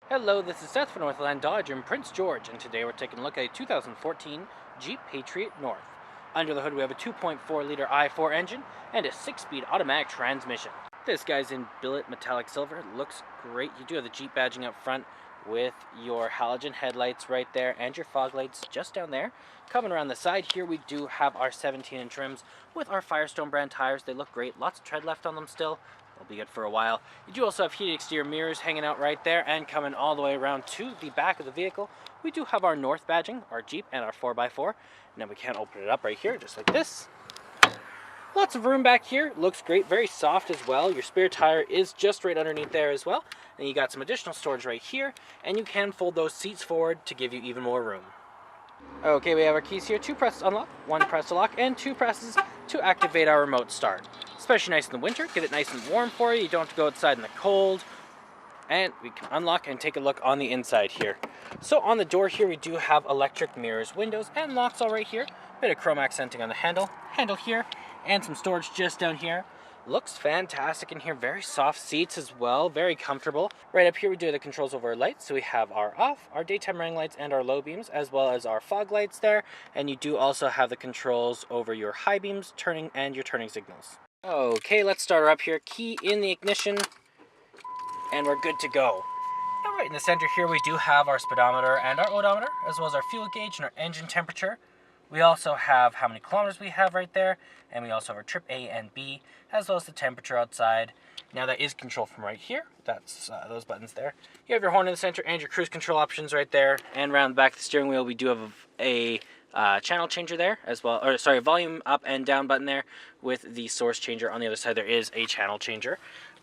Hello, this is Seth from Northland Dodge in Prince George, and today we're taking a look at a 2014 Jeep Patriot North. Under the hood we have a 2.4-liter i4 engine and a 6-speed automatic transmission. This guy's in billet metallic silver, looks great. You do have the Jeep badging up front with your halogen headlights right there and your fog lights just down there. Coming around the side here we do have our 17-inch rims with our Firestone brand tires. They look great, lots of tread left on them still. They'll be good for a while. You do also have heated exterior mirrors hanging out right there, and coming all the way around to the back of the vehicle, we do have our North badging, our Jeep, and our 4x4. Now we can open it up right here, just like this. Lots of room back here. Looks great, very soft as well. Your spare tire is just right underneath there as well. And you got some additional storage right here, and you can fold those seats forward to give you even more room. Okay, we have our keys here. 2 presses to unlock, 1 press to lock, and 2 presses to activate our remote start. Especially nice in the winter, get it nice and warm for you. You don't have to go outside in the cold. And we can unlock and take a look on the inside here. So on the door here, we do have electric mirrors, windows, and locks all right here. Bit of chrome accenting on the handle here, and some storage just down here. Looks fantastic in here, very soft seats as well, very comfortable. Right up here we do have the controls over our lights, so we have our off, our daytime running lights, and our low beams, as well as our fog lights there. And you do also have the controls over your high beams, turning, and your turning signals. Okay, let's start her up here. Key in the ignition, and we're good to go. Now right in the center here we do have our speedometer and our odometer, as well as our fuel gauge and our engine temperature. We also have how many kilometers we have right there, and we also have our trip A and B, as well as the temperature outside. Now that is control from right here. That's those buttons there. You have your horn in the center and your cruise control options right there. And around the back of the steering wheel we do have a channel changer there as well, or sorry, volume up and down button there with the source changer. On the other side there is a channel changer.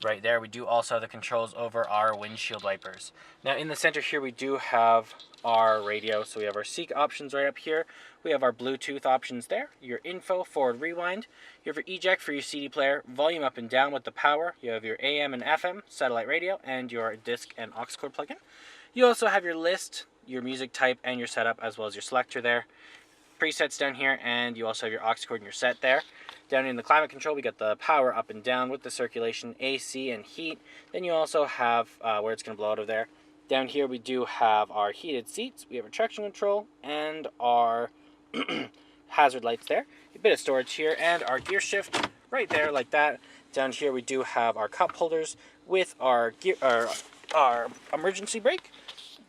Right there we do also have the controls over our windshield wipers. Now in the center here we do have our radio, so we have our seek options right up here. We have our Bluetooth options there, your info, forward rewind, you have your eject for your CD player, volume up and down with the power, you have your AM and FM, satellite radio, and your disc and aux cord plug-in. You also have your list, your music type, and your setup, as well as your selector there. Presets down here, and you also have your aux cord and your set there. Down in the climate control, we got the power up and down with the circulation, AC, and heat. Then you also have where it's going to blow out of there. Down here we do have our heated seats, we have our traction control, and our hazard lights there. A bit of storage here, and our gear shift right there like that. Down here we do have our cup holders with our gear, our emergency brake.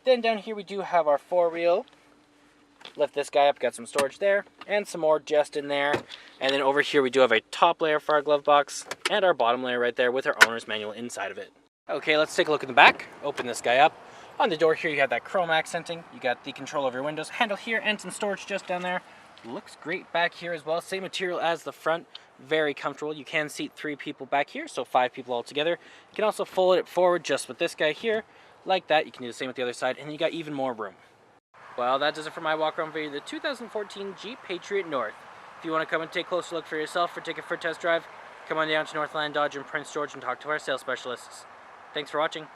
Then down here we do have our 4-wheel. Lift this guy up, got some storage there, and some more just in there. And then over here we do have a top layer for our glove box, and our bottom layer right there with our owner's manual inside of it. Okay, let's take a look in the back. Open this guy up. On the door here you have that chrome accenting. You got the control over your windows, handle here, and some storage just down there. Looks great back here as well. Same material as the front. Very comfortable. You can seat 3 people back here, so 5 people all together. You can also fold it forward just with this guy here. Like that. You can do the same with the other side, and you got even more room. Well, that does it for my walk-around video of the 2014 Jeep Patriot North. If you want to come and take a closer look for yourself or take it for a test drive, come on down to Northland Dodge in Prince George and talk to our sales specialists. Thanks for watching.